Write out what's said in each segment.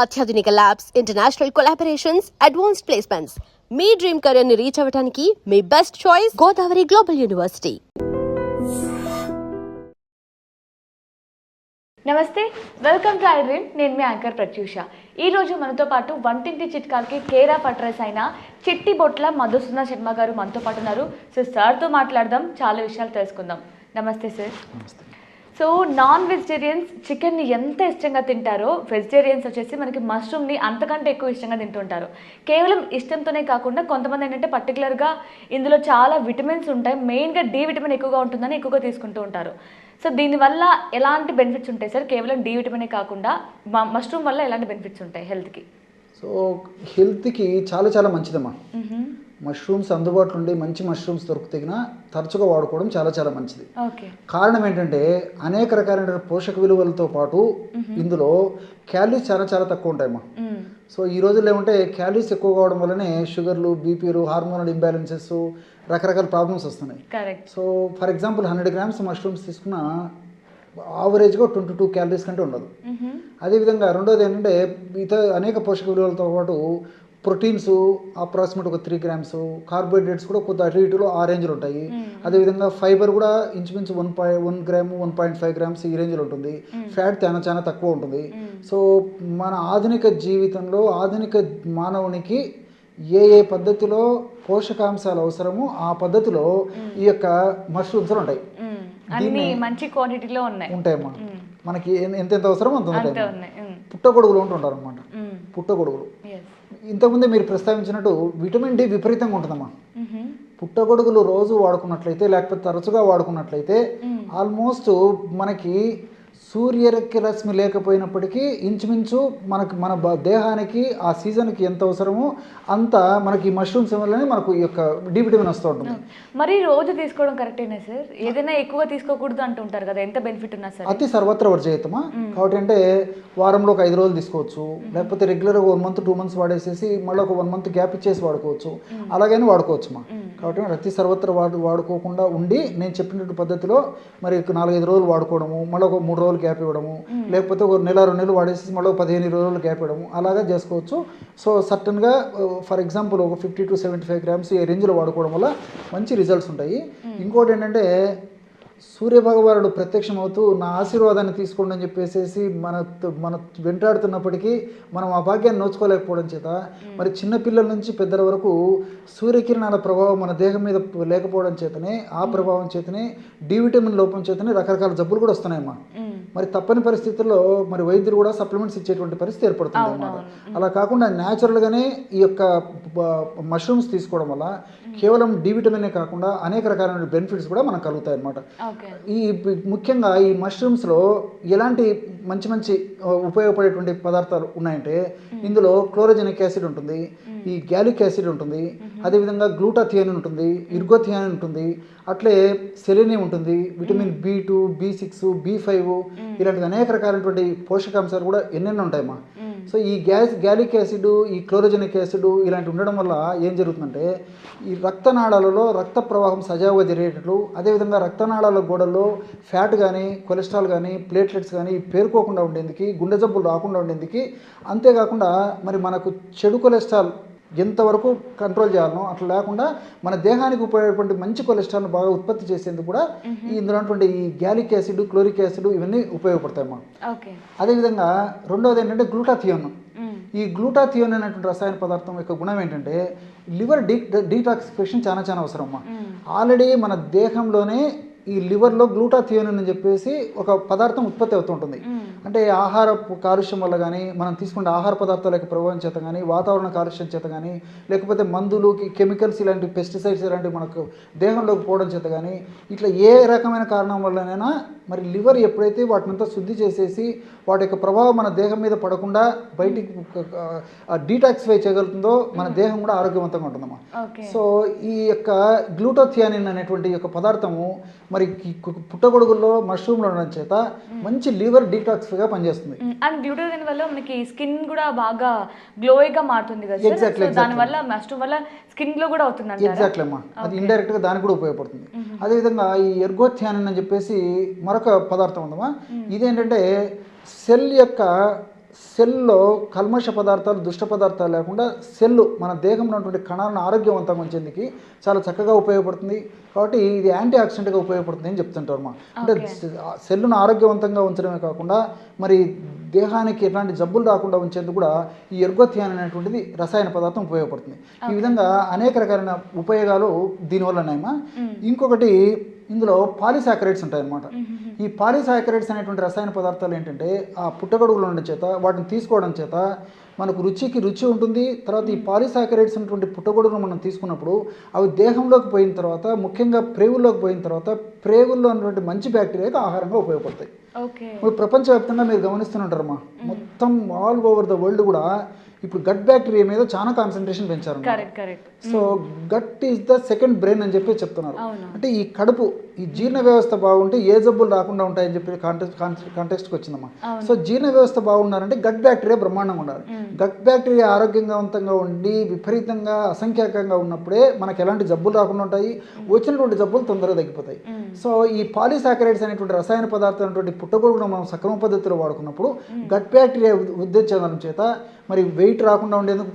అత్యాధునిక labs, international collaborations, advanced placements. మీ dream career ని రీచ్ అవ్వడానికి మీ best choice Godavari Global University. నమస్తే, వెల్కమ్ టు ఐ డ్రీమ్. నేను మీ యాంకర్ ప్రత్యూష. ఈరోజు మనతో పాటు వంటింటి చిట్కాలకి కేర్ ఆఫ్ అడ్రస్ అయిన చిట్టి బొట్ల మధుసూదన్ శర్మ గారు మనతో పాటు ఉన్నారు. సో సార్తో మాట్లాడదాం, చాలా విషయాలు తెలుసుకుందాం. నమస్తే సార్. సో నాన్ వెజిటేరియన్స్ చికెన్ని ఎంత ఇష్టంగా తింటారో, వెజిటేరియన్స్ వచ్చేసి మనకి మష్రూమ్ని అంతకంటే ఎక్కువ ఇష్టంగా తింటుంటారు. కేవలం ఇష్టంతోనే కాకుండా కొంతమంది ఏంటంటే పర్టికులర్గా ఇందులో చాలా విటమిన్స్ ఉంటాయి, మెయిన్గా డి విటమిన్ ఎక్కువగా ఉంటుందని ఎక్కువగా తీసుకుంటూ ఉంటారు. సో దీనివల్ల ఎలాంటి బెనిఫిట్స్ ఉంటాయి సార్? కేవలం డి విటమినే కాకుండా మష్రూమ్ వల్ల ఎలాంటి బెనిఫిట్స్ ఉంటాయి హెల్త్కి? సో హెల్త్కి చాలా చాలా మంచిదమ్మా. మష్రూమ్స్ అందుబాటులో ఉండి మంచి మష్రూమ్స్ దొరుకుతగిన తరచుగా వాడుకోవడం చాలా చాలా మంచిది. కారణం ఏంటంటే అనేక రకాలైన పోషక విలువలతో పాటు ఇందులో క్యాలరీస్ చాలా చాలా తక్కువ ఉంటాయమ్మా. సో ఈ రోజుల్లో ఏమంటే క్యాలరీస్ ఎక్కువ కావడం వల్లనే షుగర్లు, బీపీలు, హార్మోనల్ ఇంబ్యాలెన్సెస్, రకరకాల ప్రాబ్లమ్స్ వస్తున్నాయి. So for example 100 grams mushrooms తీసుకున్న యావరేజ్గా 22 calories కంటే ఉండదు. అదేవిధంగా రెండోది ఏంటంటే అనేక పోషక విలువలతో పాటు ప్రోటీన్స్ అప్రాక్సిమేట్ ఒక 3 grams, కార్బోహైడ్రేట్స్ కూడా కొద్ది అటు ఇటులో ఆ రేంజ్లో ఉంటాయి. అదేవిధంగా ఫైబర్ కూడా ఇంచుమించు 1 gram, 1.5 grams ఈ రేంజ్లో ఉంటుంది. ఫ్యాట్ చాలా చాలా తక్కువ ఉంటుంది. సో మన ఆధునిక జీవితంలో ఆధునిక మానవునికి ఏ ఏ పద్ధతిలో పోషకాంశాలు అవసరమో ఆ పద్ధతిలో ఈ యొక్క మష్రూమ్స్ ఉంటాయి. అన్ని మంచి క్వాంటిటీలో ఉంటాయమ్మా. మనకి ఎంత అవసరమో అంత ఉంటాయి. పుట్టగొడుగులు ఉంటుంటారు అనమాట. పుట్టగొడుగులు ఇంతకుముందే మీరు ప్రస్తావించినట్టు విటమిన్ డి విపరీతంగా ఉంటుందమ్మా. పుట్టగొడుగులు రోజు వాడుకున్నట్లయితే, లేకపోతే తరచుగా వాడుకున్నట్లయితే ఆల్మోస్ట్ మనకి సూర్యరశ్మి లేకపోయినప్పటికీ ఇంచుమించు మన దేహానికి ఆ సీజన్కి ఎంత అవసరమో అంత మనకి మష్రూమ్స్ వల్లనే మనకు ఈ యొక్క డి విటమిన్ వస్తూ ఉంటుంది. మరి రోజు తీసుకోవడం కరెక్టేనా సార్? ఏదైనా ఎక్కువ తీసుకోకూడదు అంటుంటారు కదా, ఎంత బెనిఫిట్ ఉన్నా సార్? అతి సర్వత్ర వర్జయితమా. కాబట్టి అంటే వారంలో ఒక 5 రోజులు తీసుకోవచ్చు, లేకపోతే రెగ్యులర్గా 1 month 2 months వాడేసేసి మళ్ళీ ఒక 1 month గ్యాప్ ఇచ్చేసి వాడుకోవచ్చు. అలాగైనా వాడుకోవచ్చుమా. కాబట్టి అతి సర్వత్ర వాడుకోకుండా ఉండి నేను చెప్పినట్టు పద్ధతిలో మరి 4-5 రోజులు వాడుకోవడము, మళ్ళీ ఒక 3 రోజులు గ్యాప్ ఇవ్వడము, లేకపోతే ఒక 1-2 నెలలు వాడేసి మళ్ళీ 15 రోజులు గ్యాప్ ఇవ్వడము, అలాగా చేసుకోవచ్చు. సో సర్టన్గా ఫర్ ఎగ్జాంపుల్ ఒక 50 to 75 grams ఈ రేంజ్లో వాడుకోవడం వల్ల మంచి రిజల్ట్స్ ఉంటాయి. ఇంకోటి ఏంటంటే సూర్యభగవానుడు ప్రత్యక్షమవుతూ నా ఆశీర్వాదాన్ని తీసుకోండి అని చెప్పేసి మన వెంటాడుతున్నప్పటికీ మనం ఆ భాగ్యాన్ని నోచుకోలేకపోవడం చేత మరి చిన్నపిల్లల నుంచి పెద్దల వరకు సూర్యకిరణాల ప్రభావం మన దేహం మీద లేకపోవడం చేతనే, ఆ ప్రభావం చేతనే, డి విటమిన్ లోపం చేతనే రకరకాల జబ్బులు కూడా వస్తున్నాయమ్మా. మరి తప్పని పరిస్థితుల్లో మరి వైద్యులు కూడా సప్లిమెంట్స్ ఇచ్చేటువంటి పరిస్థితి ఏర్పడుతుంది అన్నమాట. అలా కాకుండా న్యాచురల్గానే ఈ యొక్క మష్రూమ్స్ తీసుకోవడం వల్ల కేవలం డి విటమినే కాకుండా అనేక రకాలైన బెనిఫిట్స్ కూడా మనకు కలుగుతాయి అన్నమాట. ఈ ముఖ్యంగా ఈ మష్రూమ్స్లో ఎలాంటి మంచి మంచి ఉపయోగపడేటువంటి పదార్థాలు ఉన్నాయంటే ఇందులో క్లోరోజెనిక్ యాసిడ్ ఉంటుంది, ఈ గ్యాలిక్ యాసిడ్ ఉంటుంది, అదేవిధంగా గ్లూటాథియానిన్ ఉంటుంది, ఇర్గోథియానిన్ ఉంటుంది, అట్లే సెలీనియం ఉంటుంది, విటమిన్ B2, B6, B5 ఇలాంటి అనేక రకాలైనటువంటి పోషకాంశాలు కూడా ఎన్నెన్నో ఉంటాయమ్మా. సో ఈ గ్యాలిక్ యాసిడ్, ఈ క్లోరోజెనిక్ యాసిడ్ ఇలాంటివి ఉండడం వల్ల ఏం జరుగుతుందంటే ఈ రక్తనాళాలలో రక్త ప్రవాహం సజావుగా జరిగేటట్లు, అదేవిధంగా రక్తనాళాల గోడల్లో ఫ్యాట్ కానీ, కొలెస్ట్రాల్ కానీ, ప్లేట్లెట్స్ కానీ పేరుకోకుండా ఉండేందుకు, గుండె జబ్బులు రాకుండా ఉండేందుకు, అంతేకాకుండా మరి మనకు చెడు కొలెస్ట్రాల్ ఎంతవరకు కంట్రోల్ చేయాలనో అట్లా లేకుండా మన దేహానికి ఉపయోగపడే మంచి కొలెస్ట్రాల్ను బాగా ఉత్పత్తి చేసేందుకు కూడా ఇందులో ఉన్నటువంటి ఈ గ్యాలిక్ యాసిడ్, క్లోరిక్ యాసిడ్ ఇవన్నీ ఉపయోగపడతాయమ్మా. అదేవిధంగా రెండవది ఏంటంటే గ్లూటాథియోన్. ఈ గ్లూటాథియోన్ అనేటువంటి రసాయన పదార్థం యొక్క గుణం ఏంటంటే లివర్ డీటాక్సిఫికేషన్ చాలా చాలా అవసరమ్మా. ఆల్రెడీ మన దేహంలోనే ఈ లివర్లో గ్లూటాథియోనిన్ అని చెప్పేసి ఒక పదార్థం ఉత్పత్తి అవుతుంటుంది. అంటే ఆహార కాలుష్యం వల్ల కానీ, మనం తీసుకునే ఆహార పదార్థాల యొక్క ప్రభావం చేత కానీ, వాతావరణ కాలుష్యం చేత కానీ, లేకపోతే మందులు, కెమికల్స్ ఇలాంటి పెస్టిసైడ్స్ ఇలాంటివి మనకు దేహంలోకి పోవడం చేత కానీ, ఇట్లా ఏ రకమైన కారణం వల్లనైనా మరి లివర్ ఎప్పుడైతే వాటినంతా శుద్ధి చేసేసి వాటి యొక్క ప్రభావం మన దేహం మీద పడకుండా బయటికి డీటాక్సిఫై చేయగలుగుతుందో మన దేహం కూడా ఆరోగ్యవంతంగా ఉంటుందమ్మా. సో ఈ యొక్క గ్లూటాథియానిన్ అనేటువంటి యొక్క పదార్థము మరి పుట్టగొడుగుల్లో మష్రూమ్లో ఉండడం చేత మంచి లివర్ డీటాక్సిఫైగా పనిచేస్తుంది. అండ్ గ్లూటాథియానిన్ వల్ల మనకి స్కిన్ కూడా బాగా గ్లోయిగా మారుతుంది కదా. ఎగ్జాక్ట్లీ, దానివల్ల మష్రూమ్ వల్ల స్కిన్ గ్లో కూడా అవుతుంది. ఎగ్జాక్ట్లీ అమ్మా, అది ఇండైరెక్ట్గా దానికి కూడా ఉపయోగపడుతుంది. అదేవిధంగా ఈ ఎర్గోథియానిన్ అని చెప్పేసి మరొక పదార్థం ఉందమ్మా. ఇదేంటంటే సెల్ యొక్క సెల్లో కల్మష పదార్థాలు దుష్ట పదార్థాలు లేకుండా సెల్లు మన దేహంలో ఉన్నటువంటి కణాలను ఆరోగ్యవంతంగా ఉంచేందుకు చాలా చక్కగా ఉపయోగపడుతుంది. కాబట్టి ఇది యాంటీ ఆక్సిడెంట్గా ఉపయోగపడుతుంది అని చెప్తుంటారు మా. అంటే సెల్లును ఆరోగ్యవంతంగా ఉంచడమే కాకుండా మరి దేహానికి ఎట్లాంటి జబ్బులు రాకుండా ఉంచేందుకు కూడా ఈ ఎర్గోథియాన్ అనేటువంటిది రసాయన పదార్థం ఉపయోగపడుతుంది. ఈ విధంగా అనేక రకాలైన ఉపయోగాలు దీనివల్ల ఉన్నాయమ్మా. ఇంకొకటి ఇందులో పాలిసాకరైడ్స్ ఉంటాయన్నమాట. ఈ పాలిసాకరైడ్స్ అనేటువంటి రసాయన పదార్థాలు ఏంటంటే ఆ పుట్టగొడుగులు ఉండడం చేత వాటిని తీసుకోవడం చేత మనకు రుచి ఉంటుంది. తర్వాత ఈ పాలిసాకరైడ్స్ అనేటువంటి పుట్టగొడుగులు మనం తీసుకున్నప్పుడు అవి దేహంలోకి పోయిన తర్వాత ముఖ్యంగా ప్రేగుల్లోకి పోయిన తర్వాత ప్రేగుల్లో ఉన్నటువంటి మంచి బ్యాక్టీరియాకి ఆహారంగా ఉపయోగపడతాయి. ఇప్పుడు ప్రపంచవ్యాప్తంగా మీరు గమనిస్తుంటారమ్మా, మొత్తం ఆల్ ఓవర్ ద వరల్డ్ కూడా ఇప్పుడు గట్ బ్యాక్టీరియా మీద చాలా కాన్సన్ట్రేషన్ పెంచారు. So gut is the second brain అని చెప్పి చెప్తున్నారు. అంటే ఈ కడుపు ఈ జీర్ణ వ్యవస్థ బాగుంటే ఏ జబ్బులు రాకుండా ఉంటాయని చెప్పి కాంటెక్స్ట్కి వచ్చిందమ్మా. సో జీర్ణ వ్యవస్థ బాగుండాలంటే గట్ బ్యాక్టీరియా బ్రహ్మాండంగా ఉండాలి. గట్ బ్యాక్టీరియా ఆరోగ్యవంతంగా ఉండి విపరీతంగా అసంఖ్యాకంగా ఉన్నప్పుడే మనకు ఎలాంటి జబ్బులు రాకుండా ఉంటాయి, వచ్చినటువంటి జబ్బులు తొందరగా తగ్గిపోతాయి. సో ఈ పాలిసాకరైడ్స్ అనేటువంటి రసాయన పదార్థం అనేటువంటి పుట్టగొడుగును మనం సక్రమ పద్ధతిలో వాడుకున్నప్పుడు గట్ బ్యాక్టీరియా వృద్ధి చెందడం చేత మరి వెయిట్ రాకుండా ఉండేందుకు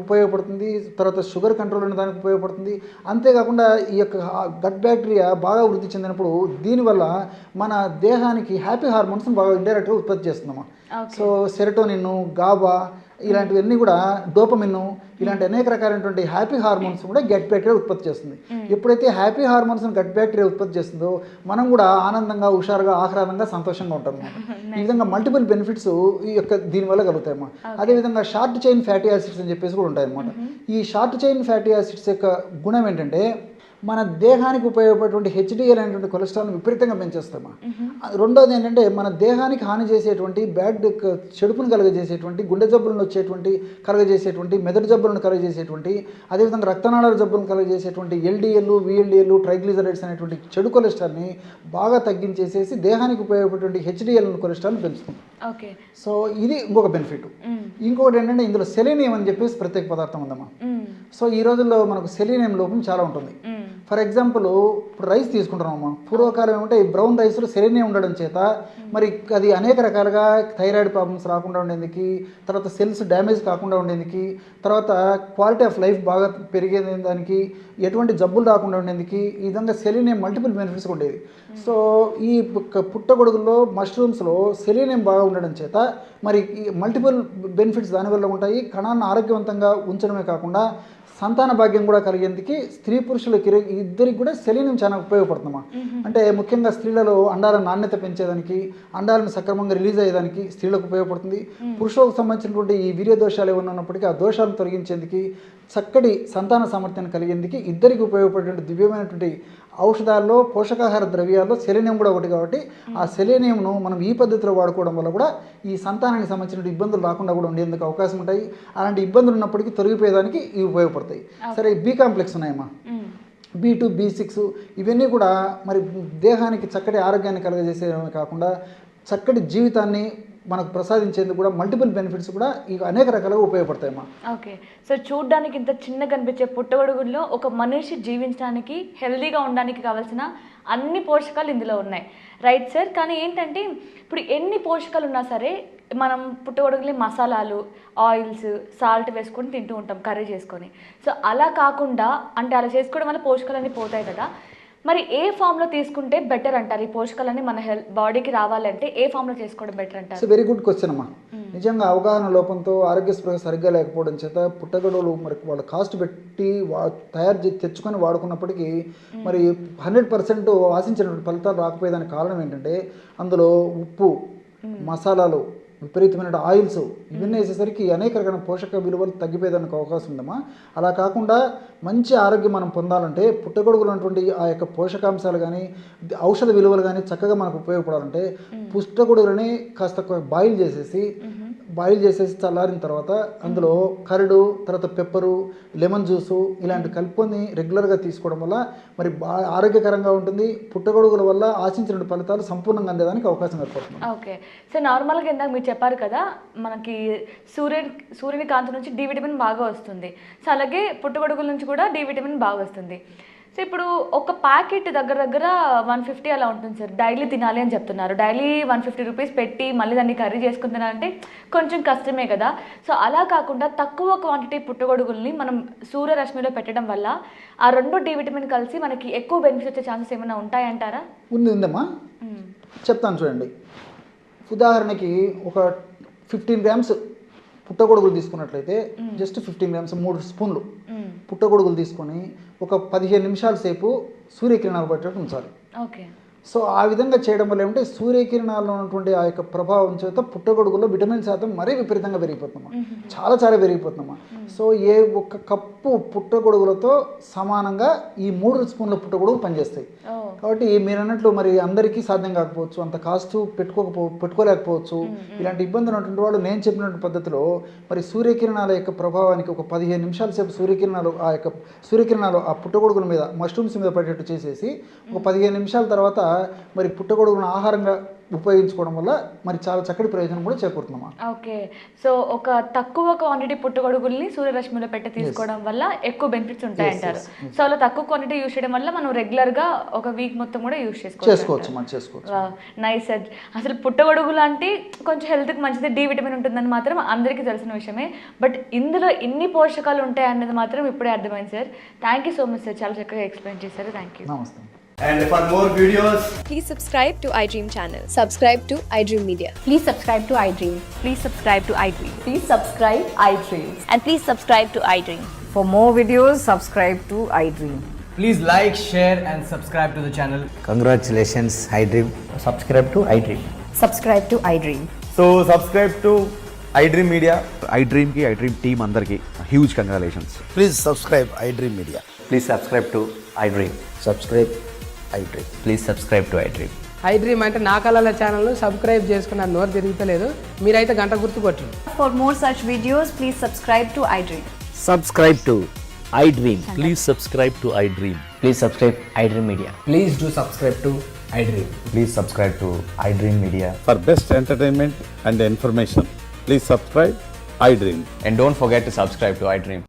ఉపయోగపడుతుంది. తర్వాత షుగర్ కంట్రోల్ అనే దానికి ఉపయోగపడుతుంది. అంతేకాకుండా ఈ యొక్క గట్ బ్యాక్టీరియా బాగా వృద్ధి చెందినప్పుడు దీనివల్ల మన దేహానికి హ్యాపీ హార్మోన్స్ బాగా ఇండైరెక్ట్గా ఉత్పత్తి చేస్తుందమ్మా. సో సెరటోనిన్, గాబా ఇలాంటివన్నీ కూడా డోపమిన్ ఇలాంటి అనేక రకాలైనటువంటి హ్యాపీ హార్మోన్స్ కూడా గట్ బ్యాక్టీరియా ఉత్పత్తి చేస్తుంది. ఎప్పుడైతే హ్యాపీ హార్మోన్స్ గట్ బ్యాక్టీరియా ఉత్పత్తి చేస్తుందో మనం కూడా ఆనందంగా, హుషారుగా, ఆహ్లాదంగా, సంతోషంగా ఉంటాం. ఈ విధంగా మల్టిపుల్ బెనిఫిట్స్ ఈ యొక్క దీనివల్ల కలుగుతాయమ్మా. అదేవిధంగా షార్ట్ చైన్ ఫ్యాటీ యాసిడ్స్ అని చెప్పేసి కూడా ఉంటాయన్నమాట. ఈ షార్ట్ చైన్ ఫ్యాటీ యాసిడ్స్ యొక్క గుణం ఏంటంటే మన దేహానికి ఉపయోగపడేటువంటి హెచ్డిఎల్ అనేటువంటి కొలెస్ట్రాల్ని విపరీతంగా పెంచేస్తామా. రెండోది ఏంటంటే మన దేహానికి హాని చేసేటువంటి చెడుపును కలుగజేసేటువంటి, గుండె జబ్బులను కలుగజేసేటువంటి, మెదడు జబ్బులను కలుగజేసేటువంటి, అదేవిధంగా రక్తనాళాల జబ్బులను కలుగజేసేటువంటి ఎల్డిఎల్, విఎల్డిఎల్, ట్రైగ్లిజరైడ్స్ అనేటువంటి చెడు కొలెస్ట్రాల్ని బాగా తగ్గించేసేసి దేహానికి ఉపయోగపడేటువంటి హెచ్డిఎల్ కొలెస్ట్రాల్ని పెంచుతుంది. సో ఇది ఇంకొక బెనిఫిట్. ఇంకొకటి ఏంటంటే ఇందులో సెలీనియం అని చెప్పేసి ప్రత్యేక పదార్థం ఉందమ్మా. సో ఈ రోజుల్లో మనకు సెలీనియం లోపం చాలా ఉంటుంది. ఫర్ ఎగ్జాంపుల్ ఇప్పుడు రైస్ తీసుకుంటున్నామమ్మా. పూర్వకాలం ఏమంటే ఈ బ్రౌన్ రైస్లో సెలీనియం ఉండడం చేత మరి అది అనేక రకాలుగా థైరాయిడ్ ప్రాబ్లమ్స్ రాకుండా ఉండేందుకు, తర్వాత సెల్స్ డ్యామేజ్ కాకుండా ఉండేందుకు, తర్వాత క్వాలిటీ ఆఫ్ లైఫ్ బాగా పెరిగేదానికి, ఎటువంటి జబ్బులు రాకుండా ఉండేందుకు ఈ విధంగా సెలీనియం మల్టిపుల్ బెనిఫిట్స్ ఉండేది. సో ఈ పుట్టగొడుగుల్లో మష్రూమ్స్లో సెలీనియం బాగా ఉండడం చేత మరి మల్టిపుల్ బెనిఫిట్స్ దానివల్ల ఉంటాయి. కణాలను ఆరోగ్యవంతంగా ఉంచడమే కాకుండా సంతాన భాగ్యం కూడా కలిగేందుకు స్త్రీ పురుషులకి ఇద్దరికి కూడా సెలీనియం చాలా ఉపయోగపడుతుందమ్మా. అంటే ముఖ్యంగా స్త్రీలలో అండాల నాణ్యత పెంచేదానికి, అండాలను సక్రమంగా రిలీజ్ అయ్యేదానికి స్త్రీలకు ఉపయోగపడుతుంది. పురుషులకు సంబంధించినటువంటి ఈ వీర్య దోషాలు ఏమైనా ఉన్నప్పటికీ ఆ దోషాలను తొలగించేందుకు, చక్కటి సంతాన సామర్థ్యాన్ని కలిగేందుకు ఇద్దరికి ఉపయోగపడేటువంటి దివ్యమైనటువంటి ఔషధాల్లో, పోషకాహార ద్రవ్యాల్లో సెలీనియం కూడా ఒకటి. కాబట్టి ఆ సెలీనియంను మనం ఈ పద్ధతిలో వాడుకోవడం వల్ల కూడా ఈ సంతానానికి సంబంధించిన ఇబ్బందులు రాకుండా కూడా ఉండేందుకు అవకాశం ఉంటాయి. అలాంటి ఇబ్బందులు ఉన్నప్పటికీ తొలగిపోయేదానికి ఇవి ఉపయోగపడతాయి. సరే, బి కాంప్లెక్స్ ఉన్నాయమ్మా, B2, B6 ఇవన్నీ కూడా మరి దేహానికి చక్కటి ఆరోగ్యాన్ని కలుగజేసేయడమే కాకుండా చక్కటి జీవితాన్ని మనకు ప్రసాదించేందుకు కూడా మల్టిపుల్ బెనిఫిట్స్ కూడా ఇవి అనేక రకాలుగా ఉపయోగపడతాయమ్మా. ఓకే, సో చూడ్డానికి ఇంత చిన్నగా కనిపించే పుట్టగొడుగుల్లో ఒక మనిషి జీవించడానికి, హెల్దీగా ఉండడానికి కావాల్సిన అన్ని పోషకాలు ఇందులో ఉన్నాయి, రైట్ సార్? కానీ ఏంటంటే ఇప్పుడు ఎన్ని పోషకాలు ఉన్నా సరే మనం పుట్టగొడుగుని మసాలాలు, ఆయిల్స్, సాల్ట్ వేసుకొని తింటూ ఉంటాం కర్రీ చేసుకొని. సో అలా కాకుండా, అంటే అలా చేసుకోవడం వల్ల పోషకాలన్నీ పోతాయి కదా, మరి ఏ ఫామ్లో తీసుకుంటే బెటర్ అంటారు? ఈ పోషకాలన్నీ మన బాడీకి రావాలంటే ఏ ఫామ్లో చేసుకోవడం బెటర్ అంటారు? వెరీ గుడ్ క్వశ్చన్ అమ్మా. నిజంగా అవగాహన లోపంతో, ఆరోగ్య స్పృహ సరిగ్గా లేకపోవడం చేత పుట్టగొడుగులు మరి వాళ్ళ కాస్ట్ పెట్టి తెచ్చుకొని వాడుకున్నప్పటికీ మరి 100% ఆశించినటువంటి ఫలితాలు రాకపోయేదానికి కారణం ఏంటంటే అందులో ఉప్పు, మసాలాలు, విపరీతమైన ఆయిల్స్ ఇవన్నీ వేసేసరికి అనేక రకాల పోషక విలువలు తగ్గిపోయేదానికి అవకాశం ఉందమ్మా. అలా కాకుండా మంచి ఆరోగ్యం మనం పొందాలంటే పుట్టగొడుగులు ఉన్నటువంటి ఆ యొక్క పోషకాంశాలు కానీ, ఔషధ విలువలు కానీ చక్కగా మనకు ఉపయోగపడాలంటే పుట్టగొడుగులని కాస్త బాయిల్ చేసేసి చల్లారిన తర్వాత అందులో కరడు, తర్వాత పెప్పరు, లెమన్ జ్యూసు ఇలాంటి కలుపుకొని రెగ్యులర్గా తీసుకోవడం వల్ల మరి ఆరోగ్యకరంగా ఉంటుంది. పుట్టగొడుగుల వల్ల ఆశించిన ఫలితాలు సంపూర్ణంగా అందేదానికి అవకాశం ఏర్పడుతుంది. ఓకే, సో నార్మల్గా ఇందాక మీరు చెప్పారు కదా, మనకి సూర్యుని కాంతి నుంచి డి విటమిన్ బాగా వస్తుంది. సో అలాగే పుట్టగొడుగుల నుంచి కూడా డి విటమిన్ బాగా వస్తుంది. సో సో ఇప్పుడు ఒక ప్యాకెట్ దగ్గర దగ్గర 150 అలా ఉంటుంది సార్. డైలీ తినాలి అని చెప్తున్నారు. డైలీ 150 రూపీస్ పెట్టి మళ్ళీ దాన్ని కర్రీ చేసుకుని తినాలంటే కొంచెం కష్టమే కదా. సో అలా కాకుండా తక్కువ క్వాంటిటీ పుట్టగొడుగుల్ని మనం సూర్యరశ్మిలో పెట్టడం వల్ల ఆ రెండు డి విటమిన్ కలిసి మనకి ఎక్కువ బెనిఫిట్స్ వచ్చే ఛాన్సెస్ ఏమైనా ఉంటాయంటారా? ఉందమ్మా, చెప్తాను చూడండి. ఉదాహరణకి ఒక 15 గ్రామ్స్ పుట్టగొడుగులు తీసుకున్నట్లయితే జస్ట్ 15 గ్రామ్స్ 3 స్పూన్లు పుట్టగొడుగులు తీసుకొని ఒక 15 నిమిషాల సేపు సూర్యకిరణాలు పట్టేట్టు ఉంచాలి. ఓకే. సో ఆ విధంగా చేయడం వల్ల ఏమంటే సూర్యకిరణాల్లో ఉన్నటువంటి ఆ యొక్క ప్రభావం చేత పుట్టగొడుగులో విటమిన్ శాతం మరీ విపరీతంగా పెరిగిపోతుందమ్మా, చాలా చాలా పెరిగిపోతుందమ్మా. సో ఏ ఒక్క కప్పు పుట్టగొడుగులతో సమానంగా ఈ 3 స్పూన్ల పుట్టగొడుగు పనిచేస్తాయి. కాబట్టి మీరు అన్నట్లు మరి అందరికీ సాధ్యం కాకపోవచ్చు, అంత కాస్ట్ పెట్టుకోలేకపోవచ్చు. ఇలాంటి ఇబ్బందులు ఉన్నటువంటి వాళ్ళు నేను చెప్పినటువంటి పద్ధతిలో మరి సూర్యకిరణాల యొక్క ప్రభావానికి ఒక 15 నిమిషాల సేపు సూర్యకిరణాలు ఆ పుట్టగొడుగుల మీద మష్రూమ్స్ మీద పడేటట్టు చేసేసి ఒక 15 నిమిషాల తర్వాత మరి పుట్టగొడుగులను ఆహారంగా ఉపయోగించుకోవడం వల్ల మరి చాలా చక్కటి ప్రయోజనం కూడా చేకూరుతుందమ్మా. ఓకే. సో ఒక తక్కువ క్వాంటిటీ పుట్టగొడుగుల్ని సూర్యరశ్మిలో పెట్టి తీసుకోవడం వల్ల ఎక్కువ బెనిఫిట్స్ ఉంటాయంటారు. సో అలా తక్కువ క్వాంటిటీ యూస్ చేయడం వల్ల మనం రెగ్యులర్ గా ఒక వీక్ మొత్తం కూడా యూస్ చేసుకోవచ్చు. నైస్. అసలు పుట్టగొడుగులు అంటే కొంచెం హెల్త్ కి మంచిది, డి విటమిన్ ఉంటుందని మాత్రం అందరికీ తెలిసిన విషయమే. బట్ ఇందులో ఇన్ని పోషకాలు ఉంటాయి అన్నది మాత్రం ఇప్పుడే అర్థమైంది sir. Thank you so much sir, చాలా చక్కగా ఎక్స్ప్లెయిన్ చేశారు. Thank you. నమస్తే. And for more videos, Please subscribe to iDream channel. Subscribe to iDream Media. Please subscribe to iDream. Please subscribe to iDream. Please subscribe iDream. And please subscribe to iDream. For more videos, subscribe to iDream. please like, share and subscribe to the channel. Congratulations, iDream. Subscribe to iDream. Subscribe to iDream. So subscribe to iDream Media. iDream ki iDream team andarki huge congratulations. Please subscribe iDream Media. Please subscribe to iDream. Subscribe iDream. Please subscribe to iDream. iDream అంటే నా కళల ఛానల్ను subscribe చేసుకున్న నోరు తిరుగుతలేదు, మీరైతే గంట గుర్తు కొట్టండి. For more such videos, please subscribe to iDream. Subscribe to iDream. Please subscribe to iDream. Please subscribe iDream Media. Please do subscribe to iDream. Please subscribe to iDream Media. For best entertainment and information, please subscribe iDream. And don't forget to subscribe to iDream.